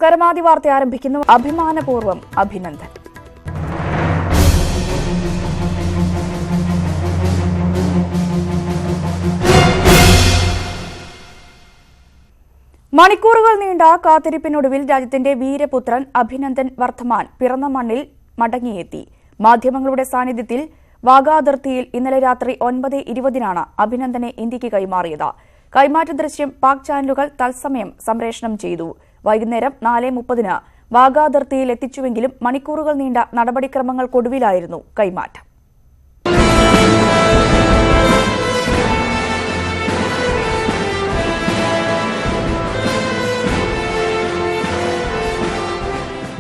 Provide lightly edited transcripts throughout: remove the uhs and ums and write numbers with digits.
നമസ്കാരം. ആദ്യ വാർത്ത ആരംഭിക്കുന്നു. അഭിമാനപൂർവ്വം അഭിനന്ദൻ. മണിക്കൂറുകൾ നീണ്ട കാത്തിരിപ്പിനൊടുവിൽ രാജ്യത്തിന്റെ വീരപുത്രൻ അഭിനന്ദൻ വർദ്ധമാൻ പിറന്ന മണ്ണിൽ മടങ്ങിയെത്തി. മാധ്യമങ്ങളുടെ സാന്നിധ്യത്തിൽ വാഗാ അതിർത്തിയിൽ ഇന്നലെ രാത്രി 9:20 അഭിനന്ദനെ ഇന്ത്യക്ക് കൈമാറിയത്. കൈമാറ്റ ദൃശ്യം പാക് ചാനലുകൾ തത്സമയം സംപ്രേഷണം ചെയ്തു. വൈകുന്നേരം 4:30 വാഗാ അതിർത്തിയിൽ എത്തിച്ചുവെങ്കിലും മണിക്കൂറുകൾ നീണ്ട നടപടിക്രമങ്ങൾക്കൊടുവിലായിരുന്നു കൈമാറ്റം.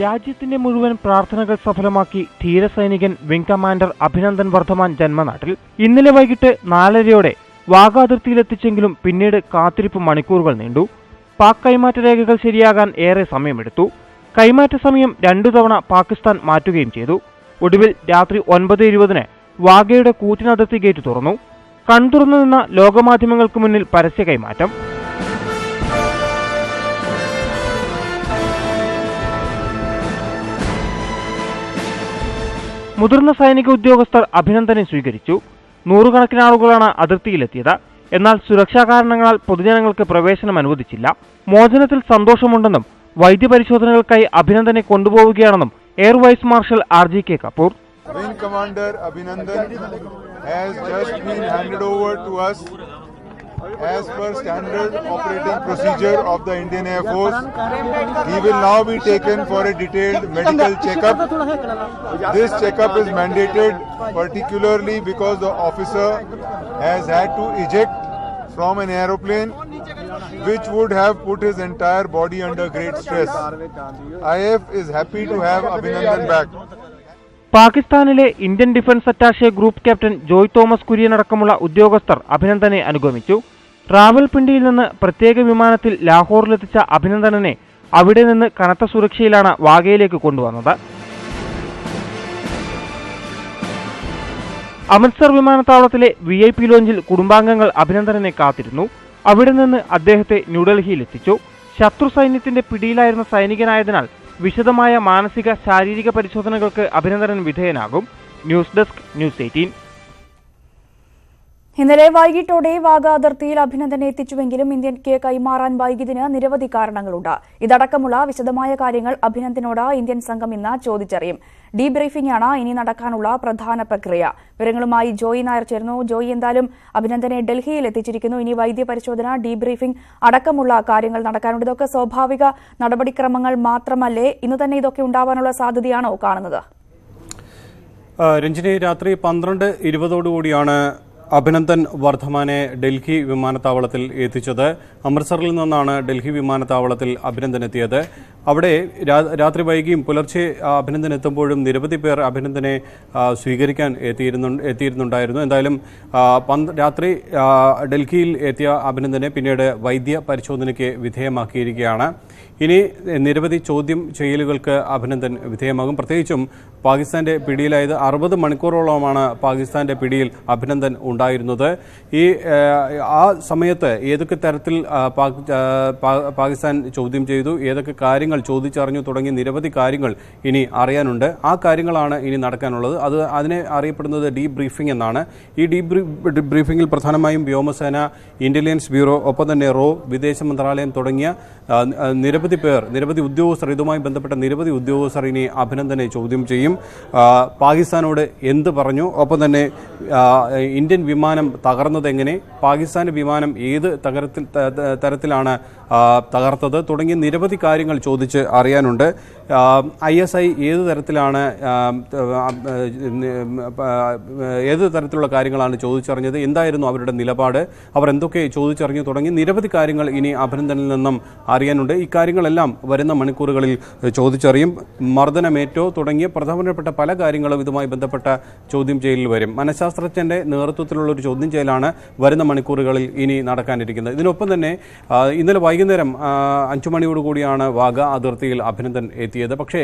രാജ്യത്തിന്റെ മുഴുവൻ പ്രാർത്ഥനകൾ സഫലമാക്കി ധീരസൈനികൻ വിംഗ് കമാൻഡർ അഭിനന്ദൻ വർദ്ധമാൻ ജന്മനാട്ടിൽ ഇന്നലെ വൈകിട്ട് 4:30 വാഗാ അതിർത്തിയിലെത്തിച്ചെങ്കിലും പിന്നീട് കാത്തിരിപ്പ് മണിക്കൂറുകൾ നീണ്ടു. പാക് കൈമാറ്റ രേഖകൾ ശരിയാകാൻ ഏറെ സമയമെടുത്തു. കൈമാറ്റ സമയം 2 തവണ പാകിസ്ഥാൻ മാറ്റുകയും ചെയ്തു. ഒടുവിൽ രാത്രി 9:20 വാഗയുടെ കൂറ്റിനതിർത്തി ഗേറ്റ് തുറന്നു. കൺതുറന്നു നിന്ന ലോകമാധ്യമങ്ങൾക്ക് മുന്നിൽ പരസ്യ കൈമാറ്റം. മുതിർന്ന സൈനിക ഉദ്യോഗസ്ഥർ അഭിനന്ദനെ സ്വീകരിച്ചു. നൂറുകണക്കിന് ആളുകളാണ് അതിർത്തിയിലെത്തിയത്. എന്നാൽ സുരക്ഷാ കാരണങ്ങളാൽ പൊതുജനങ്ങൾക്ക് പ്രവേശനം അനുവദിച്ചില്ല. മോചനത്തിൽ സന്തോഷമുണ്ടെന്നും വൈദ്യപരിശോധനകൾക്കായി അഭിനന്ദനെ കൊണ്ടുപോവുകയാണെന്നും air vice marshal RGK Kapoor. Wing Commander Abhinandan has just been handed over to us as per standard operating procedure of the Indian Air Force. He will now be taken for a detailed medical checkup. This checkup is mandated particularly because the officer has had to eject from an aeroplane which would have put his entire body under great stress. IF is happy to have Abhinandan back. പാകിസ്ഥാനിലെ Indian defence attache group captain Joy Thomas Kurian അടക്കമുള്ള ഉദ്യോഗസ്ഥർ അഭിനന്ദനെ അനുഗമിച്ചു. റാവൽപിണ്ടിയിൽ നിന്ന് പ്രത്യേക വിമാനത്തിൽ ലാഹോറിലെത്തിച്ച അഭിനന്ദനെ അവിടെ നിന്ന് കനത്ത സുരക്ഷയിലാണ് വാഗയിലേക്ക് കൊണ്ടുവന്നത്. അമൃത്സർ വിമാനത്താവളത്തിലെ VIP ലോഞ്ചിൽ കുടുംബാംഗങ്ങൾ അഭിനന്ദനെ കാത്തിരുന്നു. അവിടെ നിന്ന് അദ്ദേഹത്തെ ന്യൂഡൽഹിയിലെത്തിച്ചു. ശത്രു സൈന്യത്തിന്റെ പിടിയിലായിരുന്ന സൈനികനായതിനാൽ വിശദമായ മാനസിക ശാരീരിക പരിശോധനകൾക്ക് അഭിനന്ദനൻ വിധേയനാകും. News desk news 18. ഇന്നലെ വൈകിട്ടോടെ വാഗാ അതിർത്തിയിൽ അഭിനന്ദനെ എത്തിച്ചുവെങ്കിലും ഇന്ത്യക്ക് കൈമാറാൻ വൈകിയതിന് നിരവധി കാരണങ്ങളുണ്ട്. ഇതടക്കമുള്ള വിശദമായ കാര്യങ്ങൾ അഭിനന്ദനോട് ഇന്ത്യൻ സംഘം ഇന്ന് ചോദിച്ചറിയും. ഡീബ്രീഫിംഗാണ് ഇനി നടക്കാനുള്ള പ്രധാന പ്രക്രിയ. വിവരങ്ങളുമായി ജോയി നായർ ചേർന്നു. ജോയി, എന്തായാലും അഭിനന്ദനെ ഡൽഹിയിൽ എത്തിച്ചിരിക്കുന്നു. ഇനി വൈദ്യപരിശോധന, ഡീബ്രീഫിംഗ് അടക്കമുള്ള കാര്യങ്ങൾ നടക്കാനുണ്ട്. ഇതൊക്കെ സ്വാഭാവിക നടപടിക്രമങ്ങൾ മാത്രമല്ലേ? ഇന്ന് തന്നെ ഇതൊക്കെ ഉണ്ടാവാനുള്ള സാധ്യതയാണോ കാണുന്നത്? രഞ്ജിനി, രാത്രി 12:20 അഭിനന്ദൻ വർദ്ധമാനെ ഡൽഹി വിമാനത്താവളത്തിൽ എത്തിച്ചത്. അമൃത്സറിൽ നിന്നാണ് ഡൽഹി വിമാനത്താവളത്തിൽ അഭിനന്ദൻ എത്തിയത്. അവിടെ രാത്രി വൈകിയും പുലർച്ചെ അഭിനന്ദൻ എത്തുമ്പോഴും നിരവധി പേർ അഭിനന്ദനെ സ്വീകരിക്കാൻ എത്തിയിരുന്നുണ്ടായിരുന്നു. എന്തായാലും രാത്രി ഡൽഹിയിൽ എത്തിയ അഭിനന്ദനെ പിന്നീട് വൈദ്യ പരിശോധനയ്ക്ക് വിധേയമാക്കിയിരിക്കുകയാണ്. ഇനി നിരവധി ചോദ്യം ചെയ്യലുകൾക്ക് അഭിനന്ദൻ വിധേയമാകും. പ്രത്യേകിച്ചും പാകിസ്ഥാന്റെ പിടിയിലായത് 60 മണിക്കൂറോളമാണ് പാകിസ്ഥാന്റെ പിടിയിൽ അഭിനന്ദൻ ഉണ്ടായിരുന്നത്. ആ സമയത്ത് ഏതൊക്കെ തരത്തിൽ പാകിസ്ഥാൻ ചോദ്യം ചെയ്തു, ഏതൊക്കെ കാര്യങ്ങൾ ചോദിച്ചറിഞ്ഞു തുടങ്ങി നിരവധി കാര്യങ്ങൾ ഇനി അറിയാനുണ്ട്. ആ കാര്യങ്ങളാണ് ഇനി നടക്കാനുള്ളത്. അതിനെ അറിയപ്പെടുന്നത് ഡീബ്രീഫിംഗ് എന്നാണ്. ഈ ഡീബ്രീഫിംഗിൽ പ്രധാനമായും വ്യോമസേന, ഇന്റലിജൻസ് ബ്യൂറോ, ഒപ്പം തന്നെ റോ, വിദേശ മന്ത്രാലയം തുടങ്ങിയ നിരവധി ഉദ്യോഗസ്ഥർ, ഇതുമായി ബന്ധപ്പെട്ട നിരവധി ഉദ്യോഗസ്ഥർ ഇനി അഭിനന്ദനെ ചോദ്യം ചെയ്യും. പാകിസ്ഥാനോട് എന്ത് പറഞ്ഞു, ഒപ്പം തന്നെ ഇന്ത്യൻ വിമാനം തകർന്നത് എങ്ങനെ, പാകിസ്ഥാന്റെ വിമാനം ഏത് തരത്തിലാണ് തകർത്തത് തുടങ്ങിയ നിരവധി കാര്യങ്ങൾ ചോദിച്ച് അറിയാനുണ്ട്. ISI ഏത് തരത്തിലുള്ള കാര്യങ്ങളാണ് ചോദിച്ചറിഞ്ഞത്, എന്തായിരുന്നു അവരുടെ നിലപാട്, അവർ എന്തൊക്കെ ചോദിച്ചറിഞ്ഞു തുടങ്ങി നിരവധി കാര്യങ്ങൾ ഇനി അഭിനന്ദനിൽ നിന്നും അറിയാനുണ്ട്. ഈ കാര്യങ്ങളെല്ലാം വരുന്ന മണിക്കൂറുകളിൽ ചോദിച്ചറിയും. മർദ്ദനമേറ്റോ തുടങ്ങിയ പ്രധാനപ്പെട്ട പല കാര്യങ്ങളും ഇതുമായി ബന്ധപ്പെട്ട ചോദ്യം ചെയ്യലിൽ വരും. മനഃശാസ്ത്രജ്ഞന്റെ നേതൃത്വത്തിലുള്ള ഒരു ചോദ്യം ചെയ്യലാണ് വരുന്ന മണിക്കൂറുകളിൽ ഇനി നടക്കാനിരിക്കുന്നത്. ഇതിനൊപ്പം തന്നെ ഇന്നലെ വൈകുന്നേരം 5 മണിയോടുകൂടിയാണ് വാഗ അതിർത്തിയിൽ അഭിനന്ദൻ എത്തിയത്. പക്ഷേ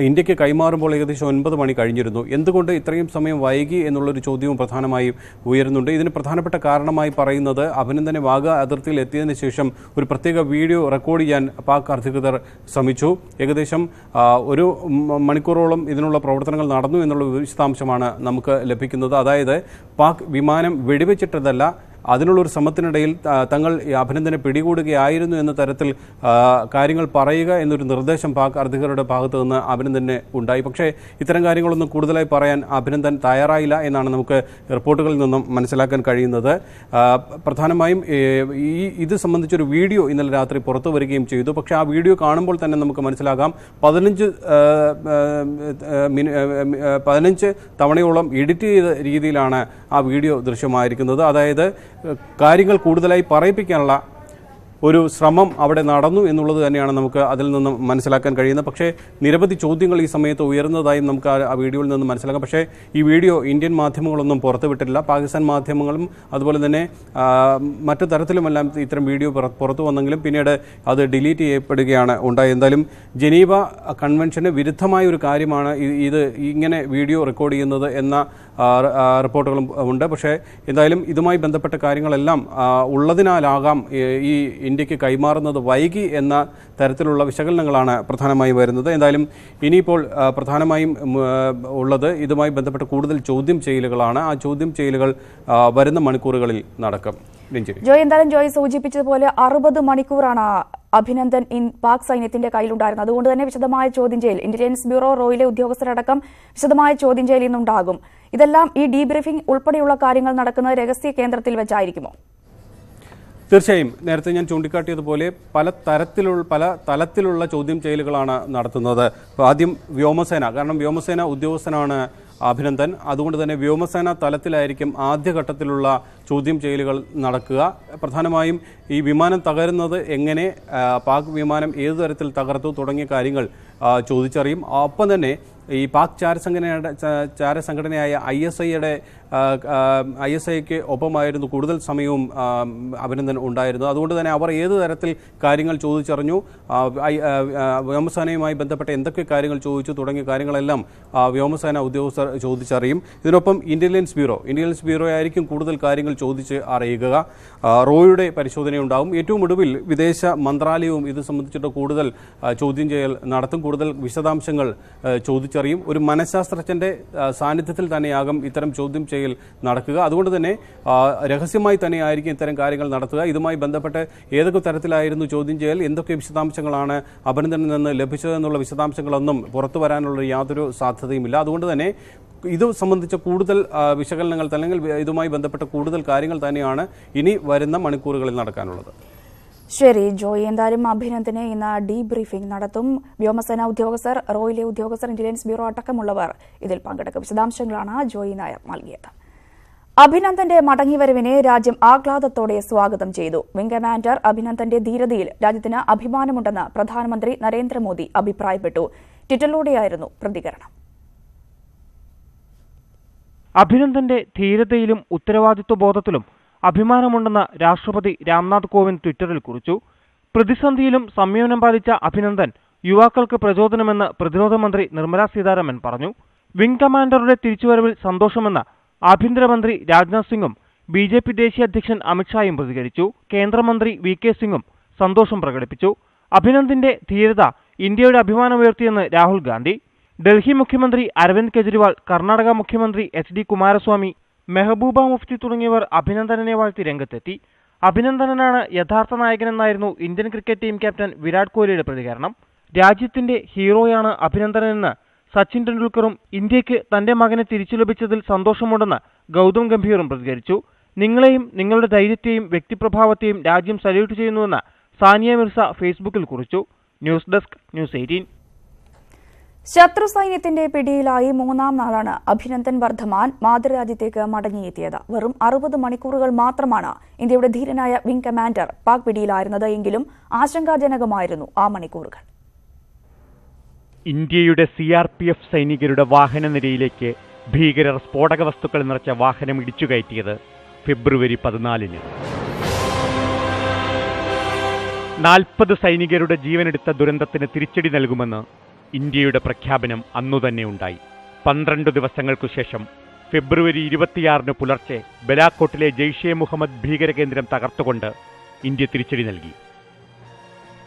ഇന്ത്യക്ക് കൈമാറുമ്പോൾ ഏകദേശം 9 മണി കഴിഞ്ഞിരുന്നു. എന്തുകൊണ്ട് ഇത്രയും സമയം വൈകി എന്നുള്ളൊരു ചോദ്യവും പ്രധാനമായും ഉയരുന്നുണ്ട്. ഇതിന് പ്രധാനപ്പെട്ട കാരണമായി പറയുന്നത് അഭിനന്ദനെ വാഗ അതിർത്തിയിൽ എത്തിയതിനു ശേഷം ഒരു പ്രത്യേക വീഡിയോ റെക്കോർഡ് ചെയ്യാൻ പാക് അധികൃതർ ശ്രമിച്ചു. ഏകദേശം 1 മണിക്കൂറോളം ഇതിനുള്ള പ്രവർത്തനങ്ങൾ നടന്നു എന്നുള്ള വിശദാംശമാണ് നമുക്ക് ലഭിക്കുന്നത്. അതായത് പാക് വിമാനം വെടിവെച്ചിട്ടതല്ല, അതിനുള്ളൊരു ശ്രമത്തിനിടയിൽ തങ്ങൾ അഭിനന്ദനെ പിടികൂടുകയായിരുന്നു എന്ന തരത്തിൽ കാര്യങ്ങൾ പറയുക എന്നൊരു നിർദ്ദേശം പാക് അധികൃതരുടെ ഭാഗത്തു നിന്ന് അഭിനന്ദന് ഉണ്ടായി. പക്ഷേ ഇത്തരം കാര്യങ്ങളൊന്നും കൂടുതലായി പറയാൻ അഭിനന്ദൻ തയ്യാറായില്ല എന്നാണ് നമുക്ക് റിപ്പോർട്ടുകളിൽ നിന്നും മനസ്സിലാക്കാൻ കഴിയുന്നത്. പ്രധാനമായും ഇത് സംബന്ധിച്ചൊരു വീഡിയോ ഇന്നലെ രാത്രി പുറത്തു വരികയും ചെയ്തു. പക്ഷേ ആ വീഡിയോ കാണുമ്പോൾ തന്നെ നമുക്ക് മനസ്സിലാകാം 15 തവണയോളം എഡിറ്റ് ചെയ്ത രീതിയിലാണ് ആ വീഡിയോ ദൃശ്യമായിരിക്കുന്നത്. അതായത് കാര്യങ്ങൾ കൂടുതലായി പറയിപ്പിക്കാനുള്ള ഒരു ശ്രമം അവിടെ നടന്നു എന്നുള്ളത് തന്നെയാണ് നമുക്ക് അതിൽ നിന്നും മനസ്സിലാക്കാൻ കഴിയുന്നത്. പക്ഷേ നിരവധി ചോദ്യങ്ങൾ ഈ സമയത്ത് ഉയർന്നതായും നമുക്ക് ആ വീഡിയോയിൽ നിന്ന് മനസ്സിലാക്കാം. പക്ഷേ ഈ വീഡിയോ ഇന്ത്യൻ മാധ്യമങ്ങളൊന്നും പുറത്തുവിട്ടിട്ടില്ല. പാകിസ്ഥാൻ മാധ്യമങ്ങളും അതുപോലെ തന്നെ മറ്റു തരത്തിലുമെല്ലാം ഇത്തരം വീഡിയോ പുറത്തു വന്നെങ്കിലും പിന്നീട് അത് ഡിലീറ്റ് ചെയ്യപ്പെടുകയാണ് ഉണ്ടായത്. എന്തായാലും ജനീവ കൺവെൻഷന് വിരുദ്ധമായ ഒരു കാര്യമാണ് ഇത് ഇങ്ങനെ വീഡിയോ റെക്കോർഡ് ചെയ്യുന്നത് എന്ന റിപ്പോർട്ടുകളും ഉണ്ട്. പക്ഷേ എന്തായാലും ഇതുമായി ബന്ധപ്പെട്ട കാര്യങ്ങളെല്ലാം ഉള്ളതിനാലാകാം ഈ ഇന്ത്യക്ക് കൈമാറുന്നത് വൈകി എന്ന തരത്തിലുള്ള വിശകലനങ്ങളാണ് പ്രധാനമായും വരുന്നത്. എന്തായാലും ഇനിയിപ്പോൾ പ്രധാനമായും ഉള്ളത് ഇതുമായി ബന്ധപ്പെട്ട കൂടുതൽ ചോദ്യം ചെയ്യലുകളാണ്. ആ ചോദ്യം ചെയ്യലുകൾ വരുന്ന മണിക്കൂറുകളിൽ നടക്കും. എന്തായാലും ജോയ് സൂചിപ്പിച്ചതുപോലെ 60 മണിക്കൂറാണ് അഭിനന്ദൻ പാക് സൈന്യത്തിന്റെ കയ്യിലുണ്ടായിരുന്നത്. അതുകൊണ്ട് തന്നെ വിശദമായ ചോദ്യം ചെയ്യൽ ഇന്റലിജൻസ് ബ്യൂറോ റോയിലെ ഉദ്യോഗസ്ഥരടക്കം വിശദമായ ചോദ്യം ചെയ്യൽ ഇന്നുണ്ടാകും. ഇതെല്ലാം ഈ ഡീബ്രീഫിംഗ് ഉൾപ്പെടെയുള്ള കാര്യങ്ങൾ നടക്കുന്നത് രഹസ്യ കേന്ദ്രത്തിൽ വെച്ചായിരിക്കുമോ? തീർച്ചയായും നേരത്തെ ഞാൻ ചൂണ്ടിക്കാട്ടിയതുപോലെ പല തലത്തിലുള്ള ചോദ്യം ചെയ്യലുകളാണ് നടത്തുന്നത്. ആദ്യം വ്യോമസേന, കാരണം വ്യോമസേന ഉദ്യോഗസ്ഥനാണ് അഭിനന്ദൻ. അതുകൊണ്ട് തന്നെ വ്യോമസേന തലത്തിലായിരിക്കും ആദ്യഘട്ടത്തിലുള്ള ചോദ്യം ചെയ്യലുകൾ നടക്കുക. പ്രധാനമായും ഈ വിമാനം തകരുന്നത് എങ്ങനെ, പാക് വിമാനം ഏതു തരത്തിൽ തകർത്തു തുടങ്ങിയ കാര്യങ്ങൾ ചോദിച്ചറിയും. ഒപ്പം തന്നെ ഈ പാക് ചാരസംഘടനയായ ISIക്ക് ഒപ്പമായിരുന്നു കൂടുതൽ സമയവും അഭിനന്ദൻ ഉണ്ടായിരുന്നു. അതുകൊണ്ട് തന്നെ അവർ ഏതു തരത്തിൽ കാര്യങ്ങൾ ചോദിച്ചറിഞ്ഞു, വ്യോമസേനയുമായി ബന്ധപ്പെട്ട എന്തൊക്കെ കാര്യങ്ങൾ ചോദിച്ചു തുടങ്ങിയ കാര്യങ്ങളെല്ലാം വ്യോമസേന ഉദ്യോഗസ്ഥർ ചോദിച്ചറിയും. ഇതിനൊപ്പം ഇന്റലിജൻസ് ബ്യൂറോ ആയിരിക്കും കൂടുതൽ കാര്യങ്ങൾ ചോദിച്ച് അറിയുക. റോയുടെ പരിശോധനയുണ്ടാവും. ഏറ്റവും ഒടുവിൽ വിദേശ മന്ത്രാലയവും ഇത് സംബന്ധിച്ചിട്ട് കൂടുതൽ ചോദ്യം ചെയ്യൽ നടത്തും, കൂടുതൽ വിശദാംശങ്ങൾ ചോദിച്ചറിയും. ഒരു മനഃശാസ്ത്രജ്ഞന്റെ സാന്നിധ്യത്തിൽ തന്നെയാകും ഇത്തരം ചോദ്യം ചെയ്യൽ നടക്കുക. അതുകൊണ്ട് തന്നെ രഹസ്യമായി തന്നെയായിരിക്കും ഇത്തരം കാര്യങ്ങൾ നടത്തുക. ഇതുമായി ബന്ധപ്പെട്ട് ഏതൊക്കെ തരത്തിലായിരുന്നു ചോദ്യം ചെയ്യൽ, എന്തൊക്കെ വിശദാംശങ്ങളാണ് അഭിനന്ദനിൽ നിന്ന് ലഭിച്ചതെന്നുള്ള വിശദാംശങ്ങളൊന്നും പുറത്തു വരാനുള്ള യാതൊരു സാധ്യതയുമില്ല. അതുകൊണ്ട് തന്നെ ഇത് സംബന്ധിച്ച കൂടുതൽ വിശകലനങ്ങൾ അല്ലെങ്കിൽ ഇതുമായി ബന്ധപ്പെട്ട കൂടുതൽ കാര്യങ്ങൾ തന്നെയാണ് ഇനി വരുന്ന മണിക്കൂറുകളിൽ നടക്കാനുള്ളത്. ശരി ജോയ്, എന്തായാലും അഭിനന്ദനെ ഇന്ന് ഡീബ്രീഫിംഗ് നടത്തും. വ്യോമസേന ഉദ്യോഗസ്ഥർ, റോയിലെ ഉദ്യോഗസ്ഥർ, ഇന്റലിജൻസ് ബ്യൂറോ അടക്കമുള്ളവർ ഇതിൽ പങ്കെടുക്കും. വിശദാംശങ്ങളാണ് ജോയ് നായർ നൽകിയത്. അഭിനന്ദന്റെ മടങ്ങിവരവിനെ രാജ്യം ആഹ്ലാദത്തോടെ സ്വാഗതം ചെയ്തു. വിംഗ് കമാൻഡർ അഭിനന്ദന്റെ ധീരതയിൽ രാജ്യത്തിന് അഭിമാനമുണ്ടെന്ന് പ്രധാനമന്ത്രി നരേന്ദ്രമോദി അഭിപ്രായപ്പെട്ടു. ട്വിറ്ററിലൂടെയായിരുന്നു പ്രതികരണം. അഭിനന്ദന്റെ ധീരതയിലും ഉത്തരവാദിത്വ ബോധത്തിലും അഭിമാനമുണ്ടെന്ന് രാഷ്ട്രപതി രാംനാഥ് കോവിന്ദ് ട്വിറ്ററിൽ കുറിച്ചു. പ്രതിസന്ധിയിലും സംയമനം പാലിച്ച അഭിനന്ദൻ യുവാക്കൾക്ക് പ്രചോദനമെന്ന് പ്രതിരോധ മന്ത്രി നിർമ്മലാ സീതാരാമൻ പറഞ്ഞു. വിംഗ് കമാൻഡറുടെ തിരിച്ചുവരവിൽ സന്തോഷമെന്ന് ആഭ്യന്തരമന്ത്രി രാജ്നാഥ് സിംഗും BJP ദേശീയ അധ്യക്ഷൻ അമിത്ഷായും പ്രതികരിച്ചു. കേന്ദ്രമന്ത്രി VK സിംഗും സന്തോഷം പ്രകടിപ്പിച്ചു. അഭിനന്ദന്റെ ധീരത ഇന്ത്യയുടെ അഭിമാനമുയർത്തിയെന്ന് രാഹുൽ ഗാന്ധി. ഡൽഹി മുഖ്യമന്ത്രി അരവിന്ദ് കെജ്രിവാൾ, കർണാടക മുഖ്യമന്ത്രി HD കുമാരസ്വാമി, മെഹബൂബ മുഫ്തി തുടങ്ങിയവർ അഭിനന്ദനെ വാഴ്ത്തി രംഗത്തെത്തി. അഭിനന്ദനാണ് യഥാർത്ഥ നായകനെന്നായിരുന്നു Indian cricket team captain Virat കോഹ്ലിയുടെ പ്രതികരണം. രാജ്യത്തിന്റെ ഹീറോയാണ് അഭിനന്ദനെന്ന് സച്ചിൻ ടെണ്ടുൽക്കറും ഇന്ത്യക്ക് തന്റെ മകനെ തിരിച്ചു ലഭിച്ചതിൽ സന്തോഷമുണ്ടെന്ന് ഗൗതം ഗംഭീറും പ്രതികരിച്ചു. നിങ്ങളെയും നിങ്ങളുടെ ധൈര്യത്തെയും വ്യക്തിപ്രഭാവത്തെയും രാജ്യം സല്യൂട്ട് ചെയ്യുന്നുവെന്ന് സാനിയ മിർസ ഫേസ്ബുക്കിൽ കുറിച്ചു. News desk, news 18. ശത്രു സൈന്യത്തിന്റെ പിടിയിലായി 3-ാം നാളാണ് അഭിനന്ദൻ വർദ്ധമാൻ മാതൃരാജ്യത്തേക്ക് മടങ്ങിയെത്തിയത്. വെറും 60 മണിക്കൂറുകൾ മാത്രമാണ് ഇന്ത്യയുടെ ധീരനായ വിംഗ് കമാൻഡർ പാക് പിടിയിലായിരുന്നത്. എങ്കിലും ആശങ്കാജനകമായിരുന്നു ആ മണിക്കൂറുകൾ. ഇന്ത്യയുടെ CRPF സൈനികരുടെ വാഹനനിരയിലേക്ക് ഭീകരർ സ്ഫോടക വസ്തുക്കൾ നിറച്ച വാഹനം ഇടിച്ചുകയറ്റിയത് ഫെബ്രുവരി 14-ന്. 40 സൈനികരുടെ ജീവനെടുത്ത ദുരന്തത്തിന് തിരിച്ചടി നൽകുമെന്ന് ഇന്ത്യയുടെ പ്രഖ്യാപനം അന്നുതന്നെ ഉണ്ടായി. 12 ദിവസങ്ങൾക്കു ശേഷം ഫെബ്രുവരി 26 പുലർച്ചെ ബലാക്കോട്ടിലെ ജെയ്ഷെ മുഹമ്മദ് ഭീകരകേന്ദ്രം തകർത്തുകൊണ്ട് ഇന്ത്യ തിരിച്ചടി നൽകി.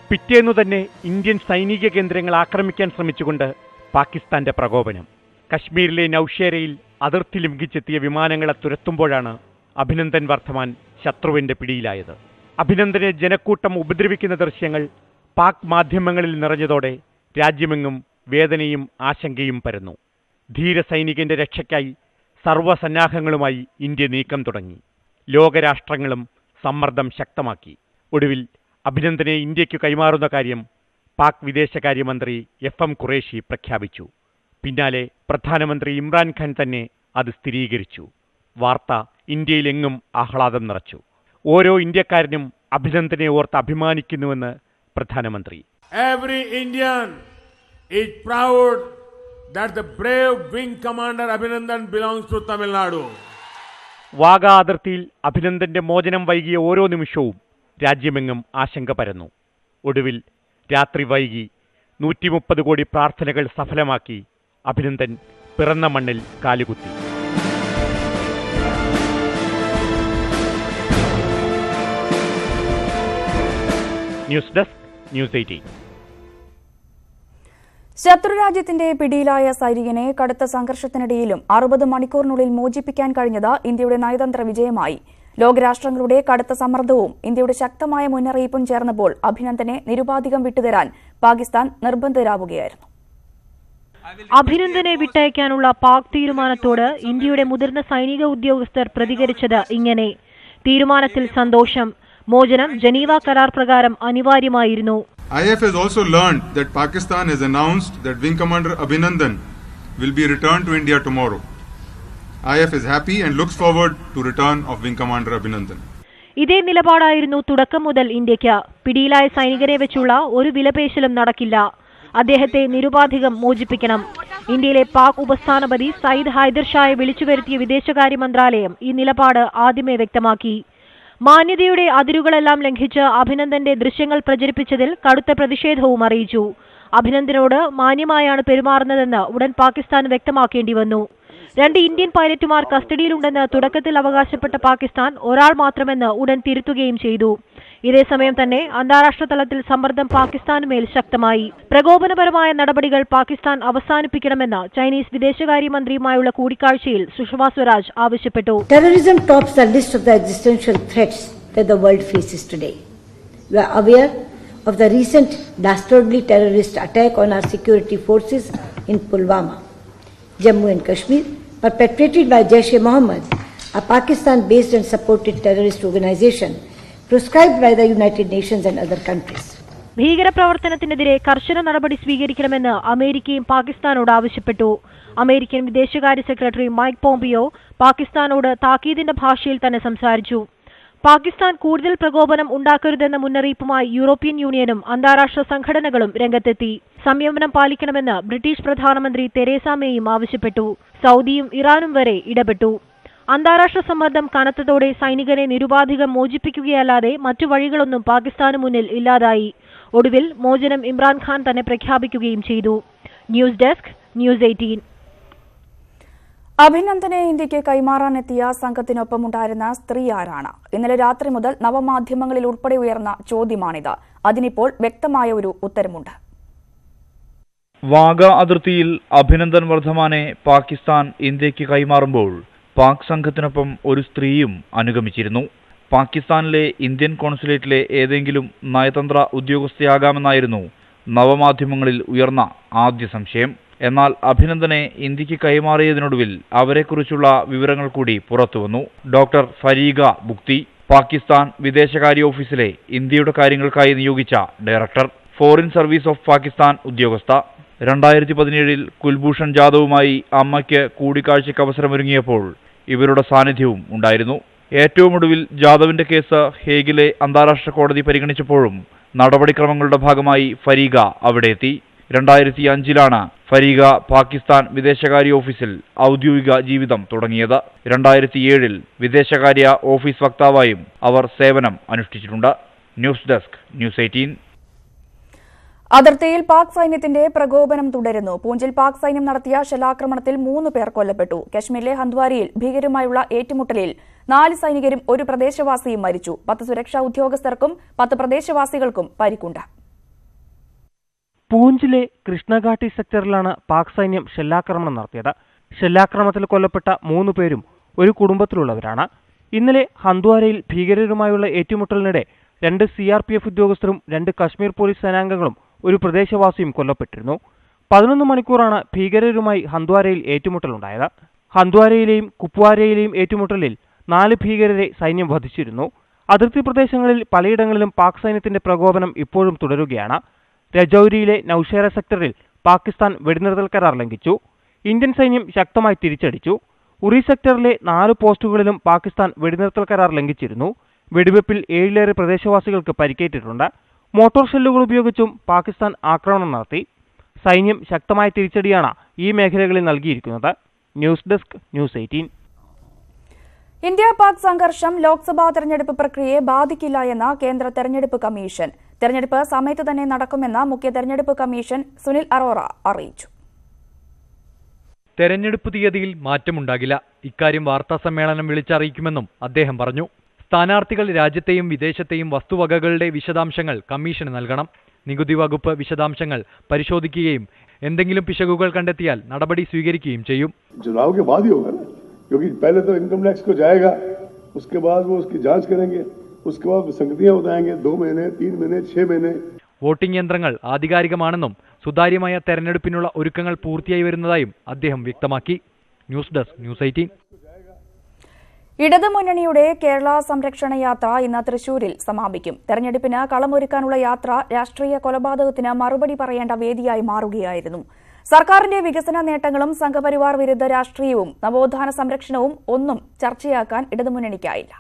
പിറ്റേന്നു തന്നെ ഇന്ത്യൻ സൈനിക കേന്ദ്രങ്ങൾ ആക്രമിക്കാൻ ശ്രമിച്ചുകൊണ്ട് പാകിസ്ഥാന്റെ പ്രകോപനം. കശ്മീരിലെ നൌഷേരയിൽ അതിർത്തി ലംഘിച്ചെത്തിയ വിമാനങ്ങളെ തുരത്തുമ്പോഴാണ് അഭിനന്ദൻ വർദ്ധമാൻ ശത്രുവിന്റെ പിടിയിലായത്. അഭിനന്ദനെ ജനക്കൂട്ടം ഉപദ്രവിക്കുന്ന ദൃശ്യങ്ങൾ പാക് മാധ്യമങ്ങളിൽ നിറഞ്ഞതോടെ രാജ്യമെങ്ങും വേദനയും ആശങ്കയും പരന്നു. ധീര സൈനികന്റെ രക്ഷയ്ക്കായി സർവ്വസന്നാഹങ്ങളുമായി ഇന്ത്യ നീക്കം തുടങ്ങി. ലോകരാഷ്ട്രങ്ങളും സമ്മർദ്ദം ശക്തമാക്കി. ഒടുവിൽ അഭിനന്ദനെ ഇന്ത്യയ്ക്ക് കൈമാറുന്ന കാര്യം പാക് വിദേശകാര്യമന്ത്രി FM ഖുറേഷി പ്രഖ്യാപിച്ചു. പിന്നാലെ പ്രധാനമന്ത്രി ഇമ്രാൻഖാൻ തന്നെ അത് സ്ഥിരീകരിച്ചു. വാർത്ത ഇന്ത്യയിലെങ്ങും ആഹ്ലാദം നിറച്ചു. ഓരോ ഇന്ത്യക്കാരനും അഭിനന്ദനെ ഓർത്ത് അഭിമാനിക്കുന്നുവെന്ന് പ്രധാനമന്ത്രി. Every Indian is proud that the brave wing commander Abhinandan belongs to Tamil Nadu. Wagah അതിർത്തിയിൽ അഭിനന്ദന്റെ മോചനം വൈകിയ ഓരോ നിമിഷവും രാജ്യമെങ്ങും ആശങ്ക പരന്നു. ഒടുവിൽ രാത്രി വൈകി 130 കോടി പ്രാർത്ഥനകൾ സഫലമാക്കി അഭിനന്ദൻ പിറന്ന മണ്ണിൽ കാലുകുത്തി. News desk, news 18. ശത്രുരാജ്യത്തിന്റെ പിടിയിലായ സൈനികനെ കടുത്ത സംഘർഷത്തിനിടയിലും 60 മണിക്കൂറിനുള്ളിൽ മോചിപ്പിക്കാൻ കഴിഞ്ഞത് ഇന്ത്യയുടെ നയതന്ത്ര വിജയമായി. ലോകരാഷ്ട്രങ്ങളുടെ കടുത്ത സമ്മർദ്ദവും ഇന്ത്യയുടെ ശക്തമായ മുന്നറിയിപ്പും ചേർന്നപ്പോൾ അഭിനന്ദനെ നിരുപാധികം വിട്ടുതരാൻ പാകിസ്ഥാൻ നിർബന്ധിതരാവുകയായിരുന്നു. അഭിനന്ദനെ വിട്ടയക്കാനുള്ള പാക് തീരുമാനത്തോട് ഇന്ത്യയുടെ മുതിർന്ന സൈനിക ഉദ്യോഗസ്ഥർ പ്രതികരിച്ചത് ഇങ്ങനെ: തീരുമാനത്തിൽ സന്തോഷം, മോചനം ജനീവ കരാർ പ്രകാരം അനിവാര്യമായിരുന്നു. IF has also learned that Pakistan has announced that Wing Commander Abhinandan will be returned to India tomorrow. IF is happy and looks forward to return of Wing Commander Abhinandan. ഇതേ നിലപാടായിരുന്നു തുടക്കം മുതൽ ഇന്ത്യക്ക്. പിടിയിലായ സൈനികരെ വെച്ചുള്ള ഒരു വിലപേശലും നടക്കില്ല. അദ്ദേഹത്തെ നിരുപാധികം മോചിപ്പിക്കണം. ഇന്ത്യയിലെ പാക് ഉപസ്ഥാനപതി സയ്യിദ് ഹൈദർ ഷായെ വിളിച്ചുവരുത്തിയ വിദേശകാര്യ മന്ത്രാലയം ഈ നിലപാട് ആദ്യമേ വ്യക്തമാക്കി. മാന്യതയുടെ അതിരുകളെല്ലാം ലംഘിച്ച് അഭിനന്ദന്റെ ദൃശ്യങ്ങൾ പ്രചരിപ്പിച്ചതിൽ കടുത്ത പ്രതിഷേധവും അറിയിച്ചു. അഭിനന്ദനോട് മാന്യമായാണ് പെരുമാറുന്നതെന്ന് ഉടൻ പാകിസ്ഥാൻ വ്യക്തമാക്കേണ്ടി വന്നു. 2 ഇന്ത്യൻ പൈലറ്റുമാർ കസ്റ്റഡിയിലുണ്ടെന്ന് തുടക്കത്തിൽ അവകാശപ്പെട്ട പാകിസ്ഥാൻ ഒരാൾ മാത്രമെന്ന് ഉടൻ തിരുത്തുകയും ചെയ്തു. ഇതേസമയം തന്നെ അന്താരാഷ്ട്ര തലത്തിൽ സമ്മർദ്ദം പാകിസ്ഥാനുമേൽ ശക്തമായി. പ്രകോപനപരമായ നടപടികൾ പാകിസ്ഥാൻ അവസാനിപ്പിക്കണമെന്ന് ചൈനീസ് വിദേശകാര്യമന്ത്രിയുമായുള്ള കൂടിക്കാഴ്ചയിൽ സുഷമ സ്വരാജ് ആവശ്യപ്പെട്ടു. Terrorism tops the list of the existential threats that the world faces today. We are aware of the recent dastardly terrorist attack on our security forces in Pulwama, Jammu and Kashmir, perpetrated by Jaish-e-Mohammed, a Pakistan-based and supported terrorist organization prescribed by the United Nations and other countries. ഭീകരപ്രവർത്തനത്തിനെതിരെ കർശന നടപടി സ്വീകരിക്കണമെന്ന് അമേരിക്കയും പാകിസ്ഥാനോട് ആവശ്യപ്പെട്ടു. American വിദേശകാര്യ secretary Mike Pompeo പാകിസ്ഥാനോട് താക്കീതിന്റെ ഭാഷയിൽ തന്നെ സംസാരിച്ചു. പാകിസ്ഥാൻ കൂടുതൽ പ്രകോപനം ഉണ്ടാക്കരുതെന്ന മുന്നറിയിപ്പുമായി യൂറോപ്യൻ യൂണിയനും അന്താരാഷ്ട്ര സംഘടനകളും രംഗത്തെത്തി. സംയമനം പാലിക്കണമെന്ന് ബ്രിട്ടീഷ് പ്രധാനമന്ത്രി തെരേസ മേയും ആവശ്യപ്പെട്ടു. സൗദിയും ഇറാനും വരെ ഇടപെട്ടു. അന്താരാഷ്ട്ര സമ്മർദ്ദം കനത്തതോടെ സൈനികനെ നിരുപാധികം മോചിപ്പിക്കുകയല്ലാതെ മറ്റു വഴികളൊന്നും പാകിസ്ഥാന് മുന്നിൽ ഇല്ലാതായി. ഒടുവിൽ മോചനം ഇമ്രാൻഖാൻ തന്നെ പ്രഖ്യാപിക്കുകയും ചെയ്തു. News desk, news 18. അഭിനന്ദനെ ഇന്ത്യക്ക് കൈമാറാനെത്തിയ സംഘത്തിനൊപ്പമുണ്ടായിരുന്ന സ്ത്രീ ആരാണ്? ഇന്നലെ രാത്രി മുതൽ നവമാധ്യമങ്ങളിൽ ഉൾപ്പെടെ ഉയർന്ന ചോദ്യമാണിത്. അതിനിപ്പോൾ വ്യക്തമായ ഒരു ഉത്തരമുണ്ട്. വാഗ അതിർത്തിയിൽ അഭിനന്ദൻ വർദ്ധമാനെ പാകിസ്ഥാൻ ഇന്ത്യക്ക് കൈമാറുമ്പോൾ പാക് സംഘത്തിനൊപ്പം ഒരു സ്ത്രീയും അനുഗമിച്ചിരുന്നു. പാകിസ്ഥാനിലെ ഇന്ത്യൻ കോൺസുലേറ്റിലെ ഏതെങ്കിലും നയതന്ത്ര ഉദ്യോഗസ്ഥയാകാമെന്നായിരുന്നു നവമാധ്യമങ്ങളിൽ ഉയർന്ന ആദ്യ സംശയം. എന്നാൽ അഭിനന്ദനെ ഇന്ത്യക്ക് കൈമാറിയതിനൊടുവിൽ അവരെക്കുറിച്ചുള്ള വിവരങ്ങൾ കൂടി പുറത്തുവന്നു. ഡോക്ടർ ഫരീഗ ബുക്തി, പാകിസ്ഥാൻ വിദേശകാര്യ ഓഫീസിലെ ഇന്ത്യയുടെ കാര്യങ്ങൾക്കായി നിയോഗിച്ച director, foreign service of Pakistan ഉദ്യോഗസ്ഥ. 2017 കുൽഭൂഷൺ ജാദവുമായി അമ്മയ്ക്ക് കൂടിക്കാഴ്ചയ്ക്ക് അവസരമൊരുങ്ങിയപ്പോൾ ഇവരുടെ സാന്നിധ്യവും ഉണ്ടായിരുന്നു. ഏറ്റവും ഒടുവിൽ ജാദവിന്റെ കേസ് ഹേഗിലെ അന്താരാഷ്ട്ര കോടതി പരിഗണിച്ചപ്പോഴും നടപടിക്രമങ്ങളുടെ ഭാഗമായി ഫരീഗ അവിടെ എത്തി. 2005 ഫരീഗ പാകിസ്ഥാൻ വിദേശകാര്യ ഓഫീസിൽ ഔദ്യോഗിക ജീവിതം തുടങ്ങിയത്. 2007 വിദേശകാര്യ ഓഫീസ് വക്താവായും അവർ സേവനം അനുഷ്ഠിച്ചിട്ടുണ്ട്. News desk news 18. അതിർത്തിയിൽ പാക് സൈന്യത്തിന്റെ പ്രകോപനം തുടരുന്നു. പൂഞ്ചിൽ പാക് സൈന്യം നടത്തിയ ഷെല്ലാക്രമണത്തിൽ 3 പേർ കൊല്ലപ്പെട്ടു. കശ്മീരിലെ ഹന്ദ്വാരിയിൽ ഭീകരരുമായുള്ള ഏറ്റുമുട്ടലിൽ 4 സൈനികരും 1 പ്രദേശവാസിയും മരിച്ചു. 10 സുരക്ഷാ ഉദ്യോഗസ്ഥർക്കും 10 പ്രദേശവാസികൾക്കും പരിക്കുണ്ട്. പൂഞ്ചിലെ കൃഷ്ണഘാട്ടി സെക്ടറിലാണ് പാക് സൈന്യം ഷെല്ലാക്രമണം നടത്തിയത്. ഷെല്ലാക്രമണത്തിൽ കൊല്ലപ്പെട്ട 3 പേരും ഒരു കുടുംബത്തിലുള്ളവരാണ്. ഇന്നലെ ഹന്ദ്വാരയിൽ ഭീകരരുമായുള്ള ഏറ്റുമുട്ടലിനിടെ 2 CRPF ഉദ്യോഗസ്ഥരും 2 കശ്മീർ പോലീസ് സേനാംഗങ്ങളും ഒരു പ്രദേശവാസിയും കൊല്ലപ്പെട്ടിരുന്നു. 11 മണിക്കൂറാണ് ഭീകരരുമായി ഹന്ദ്വാരയിൽ ഏറ്റുമുട്ടലുണ്ടായത്. ഹന്ദ്വാരയിലെയും കുപ്വാരയിലെയും ഏറ്റുമുട്ടലിൽ 4 ഭീകരരെ സൈന്യം വധിച്ചിരുന്നു. അതിർത്തി പ്രദേശങ്ങളിൽ പലയിടങ്ങളിലും പാക് സൈന്യത്തിന്റെ പ്രകോപനം ഇപ്പോഴും തുടരുകയാണ്. രജൌരിയിലെ നൌഷേര സെക്ടറിൽ പാകിസ്ഥാൻ വെടിനിർത്തൽ കരാർ ലംഘിച്ചു. ഇന്ത്യൻ സൈന്യം ശക്തമായി തിരിച്ചടിച്ചു. ഉറി സെക്ടറിലെ 4 പോസ്റ്റുകളിലും പാകിസ്ഥാൻ വെടിനിർത്തൽ കരാർ ലംഘിച്ചിരുന്നു. വെടിവെപ്പിൽ 7 പ്രദേശവാസികൾക്ക് പരിക്കേറ്റിട്ടുണ്ട്. മോട്ടോർ ഷെല്ലുകൾ ഉപയോഗിച്ചും പാകിസ്ഥാൻ ആക്രമണം നടത്തി. സൈന്യം ശക്തമായ തിരിച്ചടിയാണ് ഈ മേഖലകളിൽ നൽകിയിരിക്കുന്നത്. News desk news 18. India Pak സംഘർഷം ലോക്സഭാ തെരഞ്ഞെടുപ്പ് പ്രക്രിയയെ ബാധിക്കില്ല എന്ന കേന്ദ്ര തെരഞ്ഞെടുപ്പ് കമ്മീഷൻ. തെരഞ്ഞെടുപ്പ് സമയത്ത് തന്നെ നടക്കുമെന്ന് മുഖ്യ തെരഞ്ഞെടുപ്പ് കമ്മീഷൻ സുനിൽ അറോറ അറിയിച്ചു. തെരഞ്ഞെടുപ്പ് തീയതിയിൽ മാറ്റമുണ്ടാകില്ല. ഇക്കാര്യം വാർത്താസമ്മേളനം വിളിച്ചറിയിക്കുമെന്നും അദ്ദേഹം പറഞ്ഞു. സ്ഥാനാർത്ഥികൾ രാജ്യത്തെയും വിദേശത്തെയും വസ്തുവകകളുടെ വിശദാംശങ്ങൾ കമ്മീഷന് നൽകണം. നികുതി വകുപ്പ് വിശദാംശങ്ങൾ പരിശോധിക്കുകയും എന്തെങ്കിലും പിശകുകൾ കണ്ടെത്തിയാൽ നടപടി സ്വീകരിക്കുകയും ചെയ്യും. क्योंकि पहले तो इनकम टैक्स को जाएगा, उसके बाद वो उसकी जांच करेंगे, उसके बाद संगतियां बताएंगे 2 महीने 3 महीने 6 महीने. വോട്ടിംഗ് യന്ത്രങ്ങൾ ആധികാരികമാണെന്നും സുതാര്യമായ തെരഞ്ഞെടുപ്പിനുള്ള ഒരുക്കങ്ങൾ പൂർത്തിയായി വരുന്നതായും അദ്ദേഹം വ്യക്തമാക്കി. News desk news 18. ഇടതുമുന്നണിയുടെ കേരള സംരക്ഷണ യാത്ര ഇന്ന് തൃശൂരിൽ സമാപിക്കും. തെരഞ്ഞെടുപ്പിന് കളമൊരുക്കാനുള്ള യാത്ര രാഷ്ട്രീയ കൊലപാതകത്തിന് മറുപടി പറയേണ്ട വേദിയായി മാറുകയായിരുന്നു. സർക്കാരിന്റെ വികസന നേട്ടങ്ങളും സംഘപരിവാർ വിരുദ്ധ രാഷ്ട്രീയവും നവോത്ഥാന സംരക്ഷണവും ഒന്നും ചർച്ചയാക്കാൻ ഇടതുമുന്നണിക്കായില്ല.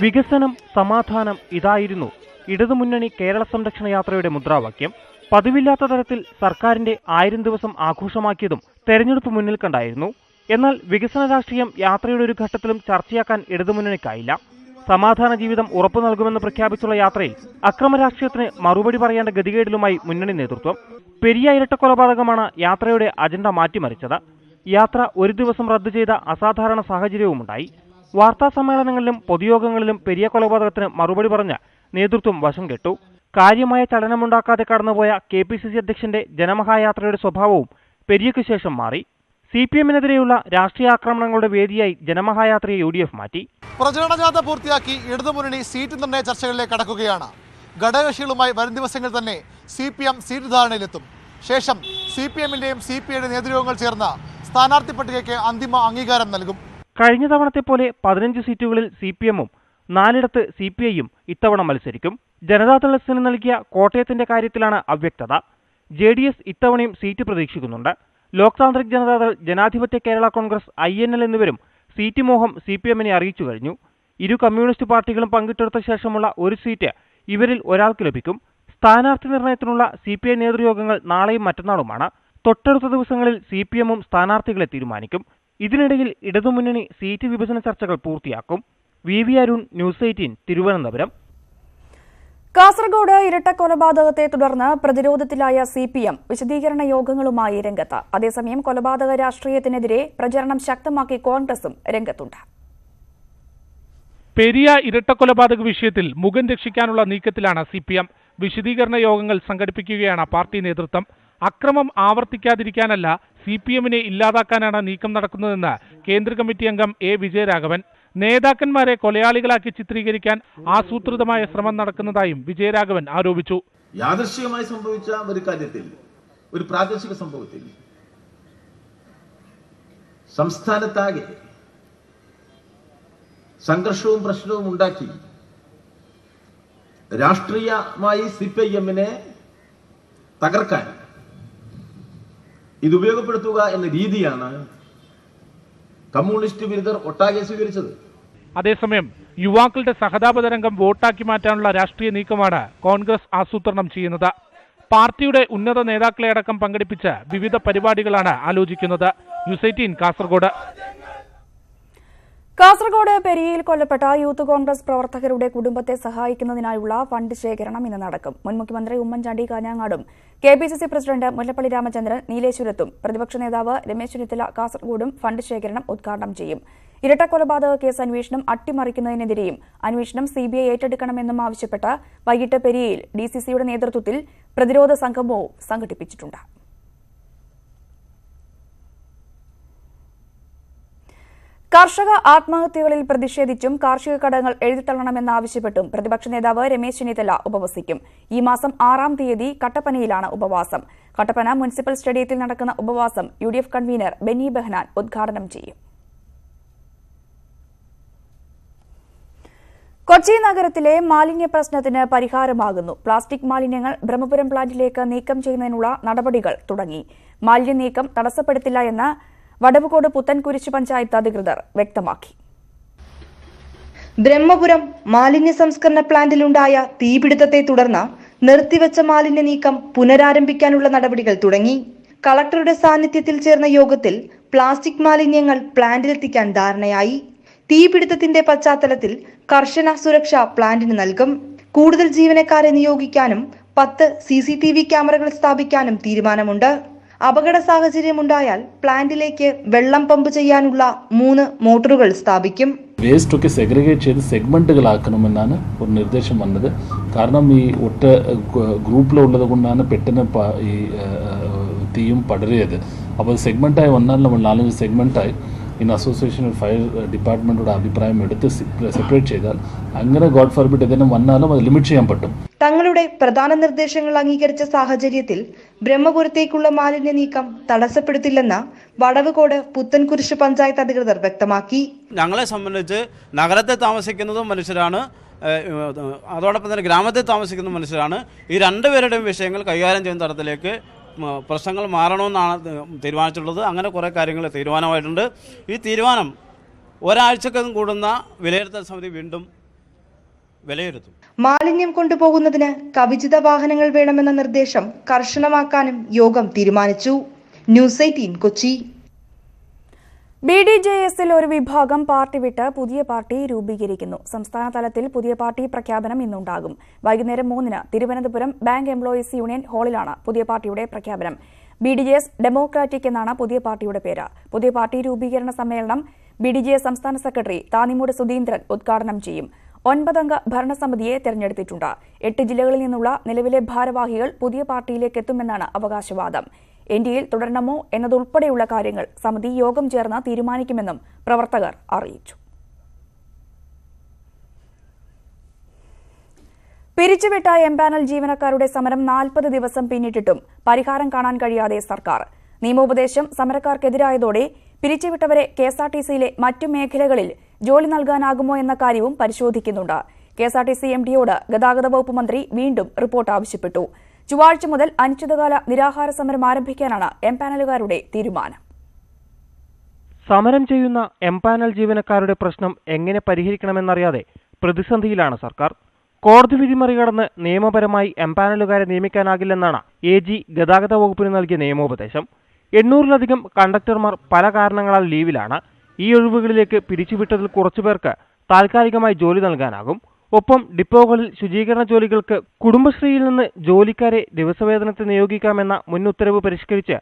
വികസനം, സമാധാനം, ഇതായിരുന്നു ഇടതുമുന്നണി കേരള സംരക്ഷണ യാത്രയുടെ മുദ്രാവാക്യം. പതിവില്ലാത്ത തരത്തിൽ സർക്കാരിന്റെ 1000 ദിവസം ആഘോഷമാക്കിയതും തെരഞ്ഞെടുപ്പ് മുന്നിൽ കണ്ടായിരുന്നു. എന്നാൽ വികസന രാഷ്ട്രീയം യാത്രയുടെ ഒരു ഘട്ടത്തിലും ചർച്ചയാക്കാൻ ഇടതുമുന്നണിക്കായില്ല. സമാധാന ജീവിതം ഉറപ്പു നൽകുമെന്ന് പ്രഖ്യാപിച്ചുള്ള യാത്രയിൽ അക്രമ രാഷ്ട്രീയത്തിന് മറുപടി പറയേണ്ട ഗതികേടിലുമായി മുന്നണി നേതൃത്വം. പെരിയ ഇരട്ടക്കൊലപാതകമാണ് യാത്രയുടെ അജണ്ട മാറ്റിമറിച്ചത്. യാത്ര ഒരു ദിവസം റദ്ദു ചെയ്ത അസാധാരണ സാഹചര്യവുമുണ്ടായി. വാർത്താ സമ്മേളനങ്ങളിലും പൊതുയോഗങ്ങളിലും പെരിയ കൊലപാതകത്തിന് മറുപടി പറഞ്ഞ് നേതൃത്വം വശം കെട്ടു. കാര്യമായ ചലനമുണ്ടാക്കാതെ കടന്നുപോയ KPCC അധ്യക്ഷന്റെ ജനമഹായാത്രയുടെ സ്വഭാവവും പെരിയയ്ക്കു ശേഷം മാറി. CPM-നെതിരെയുള്ള രാഷ്ട്രീയ ആക്രമണങ്ങളുടെ വേദിയായി ജനമഹായാത്രയെ UDF മാറ്റി. പ്രചരണജാഥ പൂർത്തിയാക്കി ഇടതുമുന്നണി സീറ്റ് നിർണയ ചർച്ചകളിലേക്ക് കടക്കുകയാണ്. ഘടകകക്ഷികളുമായി വരും ദിവസങ്ങളിൽ തന്നെ CPM സീറ്റ് ധാരണയിലെത്തും. ശേഷം CPM-ന്റെയും CPI-യുടെ നേതൃയോഗങ്ങൾ ചേർന്ന് സ്ഥാനാർത്ഥി പട്ടികയ്ക്ക് അന്തിമ അംഗീകാരം നൽകും. കഴിഞ്ഞ തവണത്തെ പോലെ 15 സീറ്റുകളിൽ CPM-ഉം 4 CPI-യും ഇത്തവണ മത്സരിക്കും. ജനതാദൾ എസിന് നൽകിയ കോട്ടയത്തിന്റെ കാര്യത്തിലാണ് അവ്യക്തത. JDS ഇത്തവണയും സീറ്റ് പ്രതീക്ഷിക്കുന്നുണ്ട്. ലോക് താന്ത്രിക് ജനതാദൾ, ജനാധിപത്യ കേരള കോൺഗ്രസ്, INL എന്നിവരും സീറ്റ് മോഹം CPM-നെ അറിയിച്ചു കഴിഞ്ഞു. ഇരു കമ്മ്യൂണിസ്റ്റ് പാർട്ടികളും പങ്കിട്ടെടുത്ത ശേഷമുള്ള ഒരു സീറ്റ് ഇവരിൽ ഒരാൾക്ക് ലഭിക്കും. സ്ഥാനാർത്ഥി നിർണയത്തിനുള്ള CPI നേതൃയോഗങ്ങൾ നാളെയും മറ്റന്നാളുമാണ്. തൊട്ടടുത്ത ദിവസങ്ങളിൽ CPM-ഉം സ്ഥാനാർത്ഥികളെ തീരുമാനിക്കും. ഇതിനിടയിൽ ഇടതുമുന്നണി സീറ്റ് വിഭജന ചർച്ചകൾ പൂർത്തിയാക്കും. VV Arun, news 18, Thiruvananthapuram. കാസർഗോഡ് ഇരട്ടക്കൊലപാതകത്തെ തുടർന്ന് പ്രതിരോധത്തിലായ CPM വിശദീകരണ യോഗങ്ങളുമായി രംഗത്ത്. അതേസമയം കൊലപാതക രാഷ്ട്രീയത്തിനെതിരെ പ്രചരണം ശക്തമാക്കി കോൺഗ്രസും രംഗത്തുണ്ട്. പെരിയ ഇരട്ടക്കൊലപാതക വിഷയത്തിൽ മുഖം രക്ഷിക്കാനുള്ള നീക്കത്തിലാണ് CPM. വിശദീകരണ യോഗങ്ങൾ സംഘടിപ്പിക്കുകയാണ് പാർട്ടി നേതൃത്വം. അക്രമം ആവർത്തിക്കാതിരിക്കാനല്ല, CPM-നെ ഇല്ലാതാക്കാനാണ് നീക്കം നടക്കുന്നതെന്ന് കേന്ദ്ര കമ്മിറ്റി അംഗം A. വിജയരാഘവൻ. നേതാക്കന്മാരെ കൊലയാളികളാക്കി ചിത്രീകരിക്കാൻ ആസൂത്രിതമായ ശ്രമം നടക്കുന്നതായും വിജയരാഘവൻ ആരോപിച്ചു. യാദൃശ്ചികമായി സംഭവിച്ച ഒരു കാര്യത്തിൽ, ഒരു പ്രാദേശിക സംഭവത്തിൽ സംസ്ഥാനത്താകെ സംഘർഷവും പ്രശ്നവും ഉണ്ടാക്കി രാഷ്ട്രീയമായി CPIM-നെ തകർക്കാൻ ഇത് ഉപയോഗപ്പെടുത്തുക എന്ന രീതിയാണ് കമ്മ്യൂണിസ്റ്റ് വിരുദ്ധർ ഒട്ടാകെ സ്വീകരിച്ചത്. അതേസമയം യുവാക്കളുടെ സഹതാപതരംഗം വോട്ടാക്കി മാറ്റാനുള്ള രാഷ്ട്രീയ നീക്കമാണ് കോൺഗ്രസ് ആസൂത്രണം ചെയ്യുന്നത്. പാർട്ടിയുടെ ഉന്നത നേതാക്കളെ അടക്കം പങ്കെടുപ്പിച്ച് വിവിധ പരിപാടികളാണ് ആലോചിക്കുന്നത്. ന്യൂസ് 18 കാസർഗോഡ്. കാസർഗോഡ് പെരിയയിൽ കൊല്ലപ്പെട്ട യൂത്ത് കോൺഗ്രസ് പ്രവർത്തകരുടെ കുടുംബത്തെ സഹായിക്കുന്നതിനായുള്ള ഫണ്ട് ശേഖരണം ഇന്ന് നടക്കും. മുൻ മുഖ്യമന്ത്രി ഉമ്മൻചാണ്ടി കാഞ്ഞങ്ങാടും കെപിസിസി പ്രസിഡന്റ് മുല്ലപ്പള്ളി രാമചന്ദ്രൻ നീലേശ്വരത്തും പ്രതിപക്ഷ നേതാവ് രമേശ് ചെന്നിത്തല കാസർഗോഡും ഫണ്ട് ശേഖരണം ഉദ്ഘാടനം ചെയ്യും. ഇരട്ടക്കൊലപാതക കേസ് അന്വേഷണം അട്ടിമറിക്കുന്നതിനെതിരെയും അന്വേഷണം സിബിഐ ഏറ്റെടുക്കണമെന്നും ആവശ്യപ്പെട്ട് വൈകിട്ട് പെരിയയിൽ ഡിസിസിയുടെ നേതൃത്വത്തിൽ പ്രതിരോധ സംഗമവും സംഘടിപ്പിച്ചിട്ടുണ്ട്. കർഷക ആത്മഹത്യകളിൽ പ്രതിഷേധിച്ചും കാർഷിക കടങ്ങൾ എഴുതിത്തള്ളണമെന്നാവശ്യപ്പെട്ടും പ്രതിപക്ഷ നേതാവ് രമേശ് ചെന്നിത്തല ഉപവസിക്കും. ഈ മാസം 6-ാം തീയതി കട്ടപ്പനയിലാണ് ഉപവാസം. കട്ടപ്പന മുനിസിപ്പൽ സ്റ്റേഡിയത്തിൽ നടക്കുന്ന ഉപവാസം UDF കൺവീനർ ബെന്നി ബെഹനാൻ ഉദ്ഘാടനം ചെയ്യും. കൊച്ചി നഗരത്തിലെ മാലിന്യ പ്രശ്നത്തിന് പരിഹാരമാകുന്നു. പ്ലാസ്റ്റിക് മാലിന്യങ്ങൾ ബ്രഹ്മപുരം പ്ലാന്റിലേക്ക് നീക്കം ചെയ്യുന്നതിനുള്ള നടപടികൾ തുടങ്ങി. മാലിന്യ നീക്കം തടസ്സപ്പെടുത്തില്ല എന്ന് വടവുകോട് പുത്തൻകുരിശ് പഞ്ചായത്ത് അധികൃതർ വ്യക്തമാക്കി. ബ്രഹ്മപുരം മാലിന്യ സംസ്കരണ പ്ലാന്റിലുണ്ടായ തീപിടുത്തത്തെ തുടർന്ന് നിർത്തിവെച്ച മാലിന്യ നീക്കം പുനരാരംഭിക്കാനുള്ള നടപടികൾ തുടങ്ങി. കളക്ടറുടെ സാന്നിധ്യത്തിൽ ചേർന്ന യോഗത്തിൽ പ്ലാസ്റ്റിക് മാലിന്യങ്ങൾ പ്ലാന്റിലെത്തിക്കാൻ ധാരണയായി. തീപിടുത്തത്തിന്റെ പശ്ചാത്തലത്തിൽ കർശന സുരക്ഷ പ്ലാന്റിന് നൽകും. കൂടുതൽ ജീവനക്കാരെ നിയോഗിക്കാനും 10 CCTV ക്യാമറകൾ സ്ഥാപിക്കാനും തീരുമാനമുണ്ട്. അപകട സാഹചര്യമുണ്ടായാൽ പ്ലാന്റിലേക്ക് വെള്ളം പമ്പ് ചെയ്യാനുള്ള 3 മോട്ടോറുകൾ സ്ഥാപിക്കും. വേസ്റ്റ് ഒക്കെ സെഗ്രിഗേറ്റ് ചെയ്ത് സെഗ്മെന്റുകളാക്കണമെന്നാണ് ഒരു നിർദ്ദേശം വന്നത്. കാരണം ഈ ഒറ്റ ഗ്രൂപ്പിലുള്ളത് കൊണ്ടാണ് പെട്ടെന്ന് ഈ തീയും പടരുന്നത്. അപ്പോൾ സെഗ്മെന്റായി വന്നാൽ നമ്മൾ 4 സെഗ്മെന്റായി ഇൻ അസോസിയേഷൻ ഫയർ ഡിപ്പാർട്ട്മെന്റോട് അഭിപ്രായം എടുത്ത് സെപ്പറേറ്റ് ചെയ്താൽ അങ്ങനെ ഗോഡ് ഫോർബിഡ് ഏതെങ്കിലും വന്നാലും അത് ലിമിറ്റ് ചെയ്യാൻ പറ്റും. തങ്ങളുടെ പ്രധാന നിർദ്ദേശങ്ങൾ അംഗീകരിച്ച സാഹചര്യത്തിൽ ബ്രഹ്മപുരത്തേക്കുള്ള മാലിന്യ നീക്കം തടസ്സപ്പെടുത്തില്ലെന്ന് വടവുകോട് പുത്തൻകുരിശ് പഞ്ചായത്ത് അധികൃതർ വ്യക്തമാക്കി. ഞങ്ങളെ സംബന്ധിച്ച് നഗരത്തെ താമസിക്കുന്നതും മനുഷ്യരാണ്, അതോടൊപ്പം തന്നെ ഗ്രാമത്തിൽ താമസിക്കുന്ന മനുഷ്യരാണ്. ഈ രണ്ടുപേരുടെയും വിഷയങ്ങൾ കൈകാര്യം ചെയ്യുന്ന തരത്തിലേക്ക് പ്രശ്നങ്ങൾ മാറണമെന്നാണ് തീരുമാനിച്ചിട്ടുള്ളത്. അങ്ങനെ കുറേ കാര്യങ്ങൾ തീരുമാനമായിട്ടുണ്ട്. ഈ തീരുമാനം ഒരാഴ്ചക്കകം കൂടുന്ന വിലയിരുത്തൽ സമിതി വീണ്ടും വിലയിരുത്തും. മാലിന്യം കൊണ്ടുപോകുന്നതിന് കവിചിത വാഹനങ്ങൾ വേണമെന്ന നിർദ്ദേശം കർശനമാക്കാനും യോഗം തീരുമാനിച്ചു. ന്യൂസ് 18 കൊച്ചി. BDJS-ൽ ഒരു വിഭാഗം പാർട്ടി വിട്ട് പുതിയ പാർട്ടി രൂപീകരിക്കുന്നു. സംസ്ഥാന തലത്തിൽ പുതിയ പാർട്ടി പ്രഖ്യാപനം ഇന്നുണ്ടാകും. വൈകുന്നേരം 3-ന് തിരുവനന്തപുരം ബാങ്ക് എംപ്ലോയീസ് യൂണിയൻ ഹാളിലാണ് പുതിയ പാർട്ടിയുടെ പ്രഖ്യാപനം. BDJS ഡെമോക്രാറ്റിക് എന്നാണ് പുതിയ പാർട്ടിയുടെ പേര്. പുതിയ പാർട്ടി രൂപീകരണ സമ്മേളനം BDJS സംസ്ഥാന സെക്രട്ടറി താന്നിമൂട് സുധീന്ദ്രൻ ഉദ്ഘാടനം ചെയ്യും. 9-അംഗ ഭരണസമിതിയെ തെരഞ്ഞെടുത്തിട്ടുണ്ട്. 8 ജില്ലകളിൽ നിന്നുള്ള നിലവിലെ ഭാരവാഹികൾ പുതിയ പാർട്ടിയിലേക്ക് എത്തുമെന്നാണ് അവകാശവാദം. NDAയിൽ തുടരണമോ എന്നതുൾപ്പെടെയുള്ള കാര്യങ്ങൾ സമിതി യോഗം ചേർന്ന് തീരുമാനിക്കുമെന്നും പ്രവർത്തകർ അറിയിച്ചു. പിരിച്ചുവിട്ട എംപാനൽ ജീവനക്കാരുടെ സമരം 40 ദിവസം പിന്നിട്ടിട്ടും പരിഹാരം കാണാൻ കഴിയാതെ സർക്കാർ. നിയമോപദേശം സമരക്കാർക്കെതിരായതോടെ പിരിച്ചുവിട്ടവരെ KSRTCയിലെ മറ്റു മേഖലകളിൽ ജോലി നൽകാനാകുമോ എന്ന കാര്യവും പരിശോധിക്കുന്നുണ്ട്. KSRTC MDയോട് ഗതാഗത വകുപ്പ് മന്ത്രി വീണ്ടും റിപ്പോർട്ട് ആവശ്യപ്പെട്ടു. ചൊവ്വാഴ്ച മുതൽ അനിശ്ചിതകാല നിരാഹാര സമരം ആരംഭിക്കാനാണ് എംപാനലുകാരുടെ തീരുമാനം. സമരം ചെയ്യുന്ന എംപാനൽ ജീവനക്കാരുടെ പ്രശ്നം എങ്ങനെ പരിഹരിക്കണമെന്നറിയാതെ പ്രതിസന്ധിയിലാണ് സർക്കാർ. കോടതി വിധി മറികടന്ന് നിയമപരമായി എംപാനലുകാരെ നിയമിക്കാനാകില്ലെന്നാണ് AG ഗതാഗത വകുപ്പിന് നൽകിയ നിയമോപദേശം. 800-ലധികം കണ്ടക്ടർമാർ പല കാരണങ്ങളാൽ ലീവിലാണ്. ഈ ഒഴിവുകളിലേക്ക് പിരിച്ചുവിട്ടതിൽ കുറച്ചുപേർക്ക് താൽക്കാലികമായി ജോലി നൽകാനാകും. ഒപ്പം ഡിപ്പോകളിൽ ശുചീകരണ ജോലികൾക്ക് കുടുംബശ്രീയിൽ നിന്ന് ജോലിക്കാരെ ദിവസവേതനത്തിൽ നിയോഗിക്കാമെന്ന മുൻ ഉത്തരവ് പരിഷ്കരിച്ച്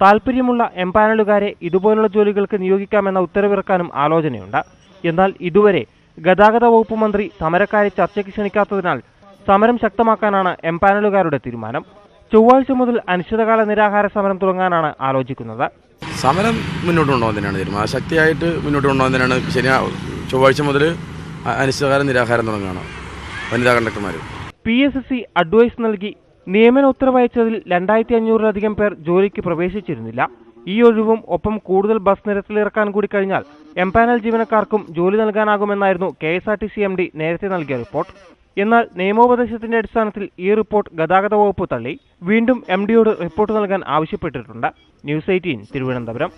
താൽപ്പര്യമുള്ള എംപാനലുകാരെ ഇതുപോലുള്ള ജോലികൾക്ക് നിയോഗിക്കാമെന്ന ഉത്തരവിറക്കാനും ആലോചനയുണ്ട്. എന്നാൽ ഇതുവരെ ഗതാഗത വകുപ്പ് മന്ത്രി സമരക്കാരെ ചർച്ചയ്ക്ക് ക്ഷണിക്കാത്തതിനാൽ സമരം ശക്തമാക്കാനാണ് എംപാനലുകാരുടെ തീരുമാനം. ചൊവ്വാഴ്ച മുതൽ അനിശ്ചിതകാല നിരാഹാര സമരം തുടങ്ങാനാണ് ആലോചിക്കുന്നത്. സമരം മുന്നോട്ട് കൊണ്ടുപോകുന്നതിനാണ് തീരുമാനം. ശക്തിയായിട്ട് മുന്നോട്ട് കൊണ്ടുപോകുന്നതിനാണ്. ചൊവ്വാഴ്ച മുതൽ അനിശ്ചിതകാല നിരാഹാരം തുടങ്ങുകയാണ് വനിതാ കണ്ടക്ടർമാർ. PSSC അഡ്വൈസ് നൽകി നിയമന ഉത്തരവയച്ചതിൽ 2500-ലധികം പേർ ജോലിക്ക് പ്രവേശിച്ചിരുന്നില്ല. ഈ ഒഴിവും ഒപ്പം കൂടുതൽ ബസ് നിരത്തിലിറക്കാൻ കൂടി കഴിഞ്ഞാൽ എംപാനൽ ജീവനക്കാർക്കും ജോലി നൽകാനാകുമെന്നായിരുന്നു KSRTC MD നേരത്തെ നൽകിയ റിപ്പോർട്ട്. എന്നാൽ നിയമോപദേശത്തിന്റെ അടിസ്ഥാനത്തിൽ ഈ റിപ്പോർട്ട് ഗതാഗത വകുപ്പ് തള്ളി. വീണ്ടും MDയോട് റിപ്പോർട്ട് നൽകാൻ ആവശ്യപ്പെട്ടിട്ടുണ്ട്. ന്യൂസ് 18 തിരുവനന്തപുരം.